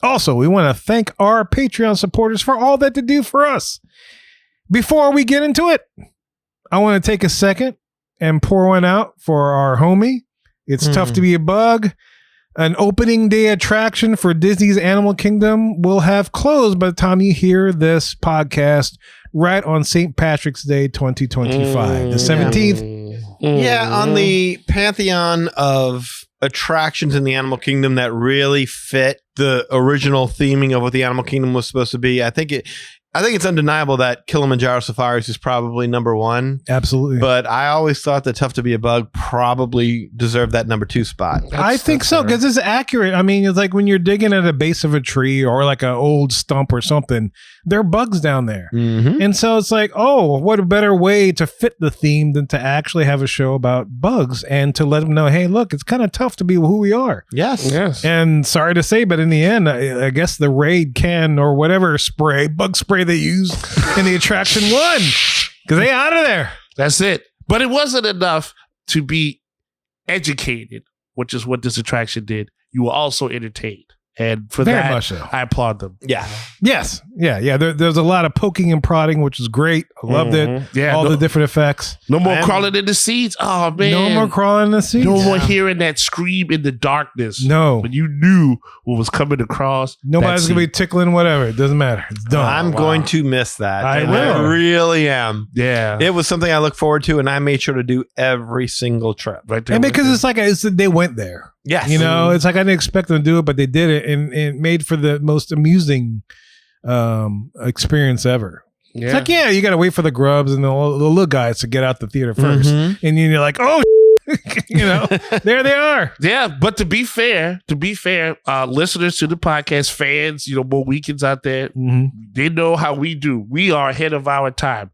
Also, we want to thank our Patreon supporters for all that they do for us. Before we get into it, I want to take a second and pour one out for our homie. It's Tough to Be a Bug. An opening day attraction for Disney's Animal Kingdom will have closed by the time you hear this podcast, right on St. Patrick's Day 2025, the 17th. Yeah, on the pantheon of attractions in the Animal Kingdom that really fit the original theming of what the Animal Kingdom was supposed to be. I think it's undeniable that Kilimanjaro Safaris is probably number one. Absolutely. But I always thought that Tough to Be a Bug probably deserved that number 2 spot. I think so, because it's accurate. I mean, it's like when you're digging at a base of a tree or like an old stump or something, there are bugs down there. Mm-hmm. And so it's like, oh, what a better way to fit the theme than to actually have a show about bugs and to let them know, hey, look, it's kind of tough to be who we are. Yes. And sorry to say, but in the end, I guess the Raid can or whatever bug spray they used in the attraction won, because they out of there. That's it. But it wasn't enough to be educated, which is what this attraction did. You were also entertained. And for Very that, much so. I applaud them. Yeah. Yes. Yeah. There's a lot of poking and prodding, which is great. I loved it. Yeah, all the different effects. No more crawling in the seats. Oh, man. No more crawling in the seats. No more hearing that scream in the darkness. No. When you knew what was coming across. Nobody's going to be tickling whatever. It doesn't matter. It's done. I'm going to miss that. I And will. I really am. Yeah. It was something I look forward to, and I made sure to do every single trip. Right there. And because it's like they went there. Yes. You know, it's like I didn't expect them to do it, but they did it, and it made for the most amusing experience ever. Yeah. It's like, yeah, you got to wait for the grubs and the little guys to get out the theater 1st, Mhm. and you're like, oh, you know, there they are. Yeah, but to be fair, listeners to the podcast, fans, more weekends out there, they know how we do. We are ahead of our time,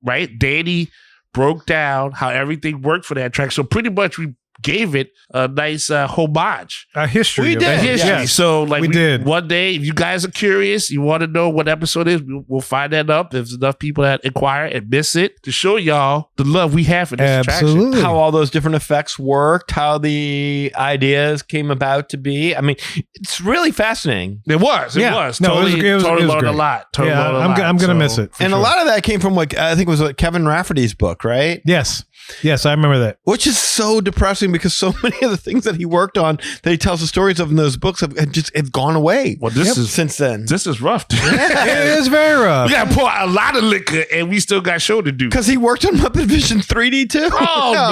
right? Danny broke down how everything worked for that track, so pretty much we gave it a nice homage. A history. We of did. it. A history. Yes. So like we did. One day, if you guys are curious, you want to know what episode it is, we'll find that up. If there's enough people that inquire and miss it to show y'all the love we have for this attraction. Absolutely. How all those different effects worked, how the ideas came about to be. I mean, it's really fascinating. It was. No, Totally, it was totally learned great. a lot. Totally Yeah, learned a I'm lot. going to So- miss it. for And sure. a lot of that came from I think it was Kevin Rafferty's book, right? Yes, I remember that. Which is so depressing because so many of the things that he worked on that he tells the stories of in those books have gone away. Well, this is since then. this is rough. Dude. It is very rough. We got to pour a lot of liquor, and we still got show to do. Because he worked on Muppet Vision 3D too. Oh no!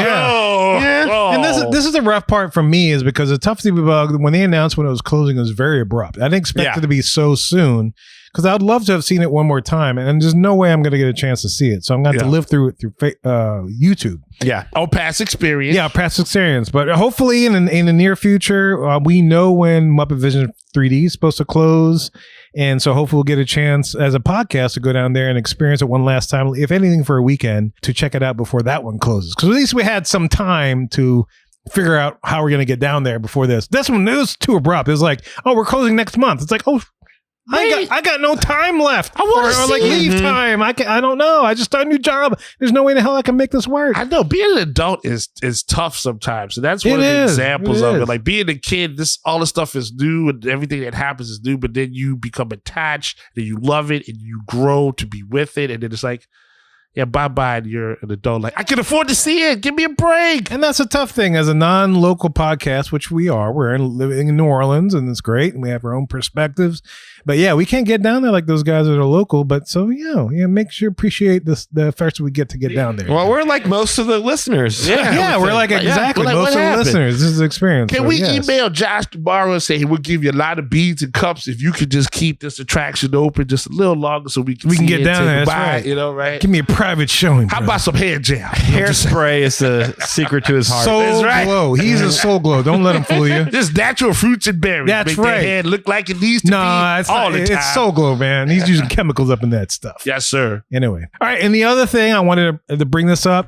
Yeah. Oh. And this is the rough part for me, is because the Tough to Be Bug, when they announced when it was closing, it was very abrupt. I didn't expect it to be so soon, because I'd love to have seen it one more time, and there's no way I'm going to get a chance to see it. So I'm going to have to live through it through YouTube. Yeah. Oh, past experience. Yeah, past experience. But hopefully in the near future, we know when Muppet Vision 3D is supposed to close. And so hopefully we'll get a chance as a podcast to go down there and experience it one last time, if anything for a weekend, to check it out before that one closes. Because at least we had some time to figure out how we're going to get down there before this. This one, it was too abrupt. It was like, oh, we're closing next month. It's like, oh, I got no time left. I wanna or like see leave it. time. I don't know. I just started a new job. There's no way in the hell I can make this work. I know being an adult is tough sometimes. So that's one It of the is. examples It of is. it. Like being a kid, all the stuff is new and everything that happens is new, but then you become attached and you love it and you grow to be with it. And then it's like, yeah, bye-bye. And you're an adult. Like, I can afford to see it. Give me a break. And that's a tough thing as a non-local podcast, which we are. We're living in New Orleans, and it's great, and we have our own perspectives. But yeah, we can't get down there like those guys that are local. But so make sure appreciate the effort we get to get down there. Well, we're like most of the listeners. yeah, we're like exactly We're like, most what of the happened? listeners. This is experience. Can So, we yes. email Josh tomorrow and say, hey, we'll give you a lot of beads and cups if you could just keep this attraction open just a little longer so we can We can see get it, down say there, that's goodbye, right. right? Give me a private showing. How bro. about some hair gel? Hairspray is the secret to his heart. Soul That's right. Glow? He's a Soul Glow. Don't let him fool you. Just natural fruits and berries. That's Make right. That hair look like it needs to No, be it's all not, the time. it's Soul Glow, man. He's using chemicals up in that stuff. Yes, sir. Anyway. All right. And the other thing I wanted to bring this up.